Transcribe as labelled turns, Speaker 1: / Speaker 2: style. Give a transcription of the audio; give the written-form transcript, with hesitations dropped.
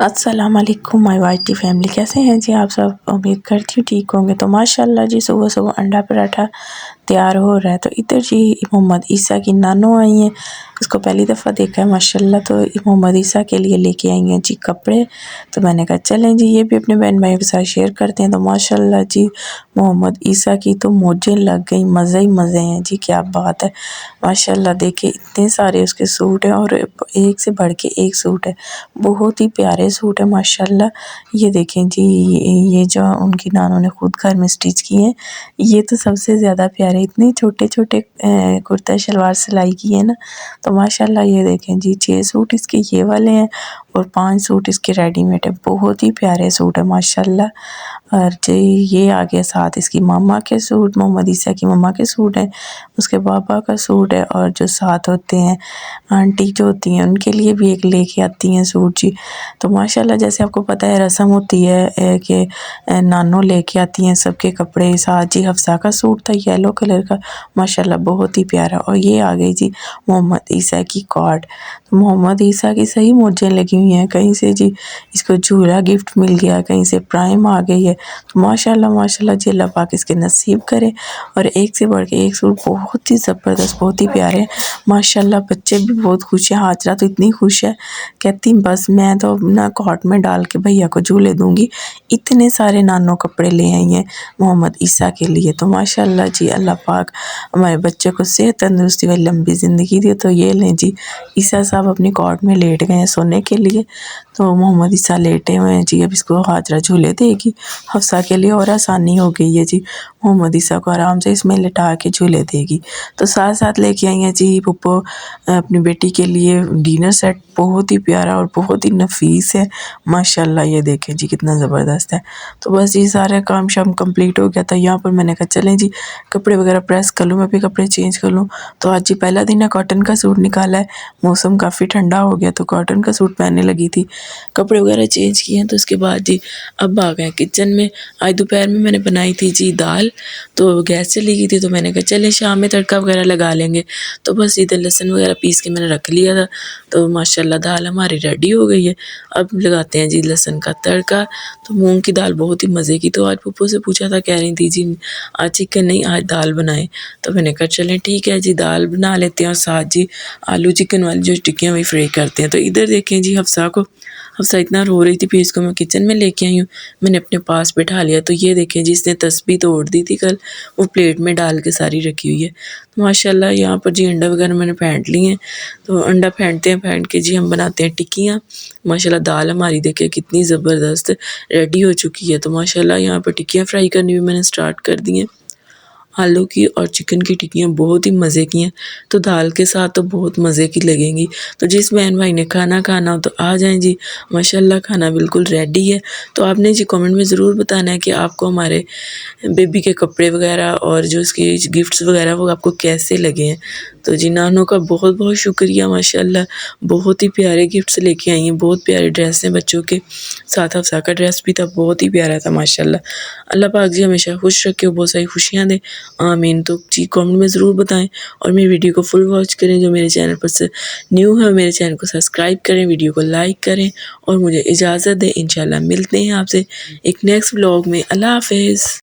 Speaker 1: अस्सलाम वालेकुम my whitey family, कैसे हैं जी आप सब। उम्मीद करती हूँ ठीक होंगे। तो माशाल्लाह जी सुबह सुबह अंडा पराठा तैयार हो रहा है। तो इधर जी मोहम्मद ईसा की नानो आई हैं, उसको पहली दफ़ा देखा है माशाल्लाह। तो मोहम्मद ईसा के लिए लेके आई हैं जी कपड़े। तो मैंने कहा चलें जी ये भी अपने बहन भाइयों के साथ शेयर करते हैं। तो माशाल्लाह जी मोहम्मद ईसा की तो मौजें लग गई, मज़े ही मज़े हैं जी, क्या बात है माशाल्लाह। देखिए इतने सारे उसके सूट हैं और एक से बढ़ के एक सूट है, बहुत ही प्यारे सूट है माशाल्लाह। ये देखें जी, ये जो उनकी नानों ने खुद घर में स्टिच किए हैं, ये तो सबसे ज़्यादा प्यारे। इतने छोटे छोटे कुर्ता शलवार सिलाई की है ना, तो माशाल्लाह। ये देखें जी 6 सूट इसके ये वाले हैं और 5 सूट इसके रेडीमेड है। बहुत ही प्यारे सूट है माशाल्लाह। और जी ये आ गया साथ इसकी मामा के सूट, मोहम्मद ईसा की मम्मा के सूट हैं, उसके पापा का सूट है। और जो साथ होते हैं आंटी जो होती हैं उनके लिए भी एक लेके आती हैं सूट जी। तो माशाल्लाह जैसे आपको पता है रस्म होती है कि नानो लेके आती हैं सबके कपड़े साथ जी। हफ्सा का सूट था येलो कलर का, माशाल्लाह बहुत ही प्यारा। और ये आ गई जी मोहम्मद ईसा की कॉर्ड। तो मोहम्मद ईसा की सही मौजें लगी हुई हैं, कहीं से जी इसको झूला गिफ्ट मिल गया, कहीं से प्राइम आ गई है। तो माशाल्लाह माशाल्लाह जी, अल्लाह पाक इसके नसीब करे। और एक से बढ़ के एक सूट बहुत ही ज़बरदस्त, बहुत ही प्यारे माशाल्लाह। बच्चे भी बहुत खुश हैं, हाजरा तो इतनी खुश है, कहती बस मैं तो ना कॉट में डाल के भैया को झूले दूंगी। इतने सारे नानो कपड़े ले आई हैं मोहम्मद ईसा के लिए। तो माशाल्लाह जी, अल्लाह पाक हमारे बच्चे को सेहत तंदुरुस्ती व लंबी ज़िंदगी दी। तो ये लें जी, ईसा साहब अपनी कॉट में लेट गए हैं सोने के लिए। तो मोहम्मद ईसा लेटे हुए हैं जी, अब इसको हाजरा झूले देगी। हफ्सा के लिए और आसानी हो गई है जी, मोहम्मद ईसा को आराम से इसमें लिटा के झूले देगी। तो साथ साथ लेके आई हैं जी पुप्पो अपनी बेटी के लिए डिनर सेट, बहुत ही प्यारा और बहुत ही नफीस है माशाल्लाह। ये देखें जी कितना ज़बरदस्त है। तो बस ये सारा काम शाम कंप्लीट हो गया था। यहाँ पर मैंने कहा चलें जी कपड़े वगैरह प्रेस कर लूँ, मैं भी कपड़े चेंज कर लूँ। तो आज जी पहला दिन है, कॉटन का सूट निकाला है, मौसम काफ़ी ठंडा हो गया तो कॉटन का सूट पहनने लगी थी। कपड़े वगैरह चेंज किए हैं तो उसके बाद जी अब आ गए किचन में। आज दोपहर में मैंने बनाई थी जी दाल, तो गैस चली गई थी। तो मैंने कहा चले शाम में तड़का वगैरह लगा लेंगे। तो बस इधर लहसुन वगैरह पीस के मैंने रख लिया था। तो माशाल्लाह दाल हमारी रेडी हो गई है। अब लगाते हैं जी लहसुन का तड़का। तो मूंग की दाल बहुत ही मज़े की। तो आज पप्पू से पूछा था, कह रही थी जी आज चिकन नहीं आज दाल बनाए। तो मैंने कहा चलें ठीक है जी दाल बना लेते हैं और साथ जी आलू चिकन वाली जो टिक्कियाँ वही फ्राई करते हैं। तो इधर देखें जी हफ्सा इतना रो रही थी, फिर इसको मैं किचन में लेके आई हूँ, मैंने अपने पास बैठा लिया। तो ये देखें जी इसने तस्बीह तोड़ दी थी कल, वो प्लेट में डाल के सारी रखी हुई है। तो माशाल्लाह यहाँ पर जी अंडा वगैरह मैंने फेंट लिए हैं। तो अंडा फेंटते हैं, फेंट के जी हम बनाते हैं टिक्कियाँ। माशाल्लाह दाल हमारी देखिए कितनी ज़बरदस्त रेडी हो चुकी है। तो माशाल्लाह यहाँ पर टिक्कियाँ फ्राई करनी भी मैंने स्टार्ट कर दी हैं। आलू की और चिकन की टिक्कियाँ बहुत ही मज़े की हैं, तो दाल के साथ तो बहुत मज़े की लगेंगी। तो जिस बहन भाई ने खाना खाना हो तो आ जाएं जी, माशाल्लाह खाना बिल्कुल रेडी है। तो आपने जी कमेंट में ज़रूर बताना है कि आपको हमारे बेबी के कपड़े वगैरह और जो उसके गिफ्ट्स वगैरह वो आपको कैसे लगे हैं। तो जी नानों का बहुत बहुत शुक्रिया माशाल्लाह, बहुत ही प्यारे गिफ्ट्स लेके आई हैं, बहुत प्यारे ड्रेस हैं बच्चों के। साथ हफ्सा का ड्रेस भी था, बहुत ही प्यारा था माशाल्लाह। अल्लाह पाक जी हमेशा खुश रखे, बहुत सारी खुशियाँ दें, आमीन। तो जी कमेंट में ज़रूर बताएं और मेरी वीडियो को फुल वॉच करें। जो मेरे चैनल पर से न्यू है मेरे चैनल को सब्सक्राइब करें, वीडियो को लाइक करें और मुझे इजाज़त दें। इंशाल्लाह मिलते हैं आपसे एक नेक्स्ट व्लॉग में। अल्लाह हाफ़िज़।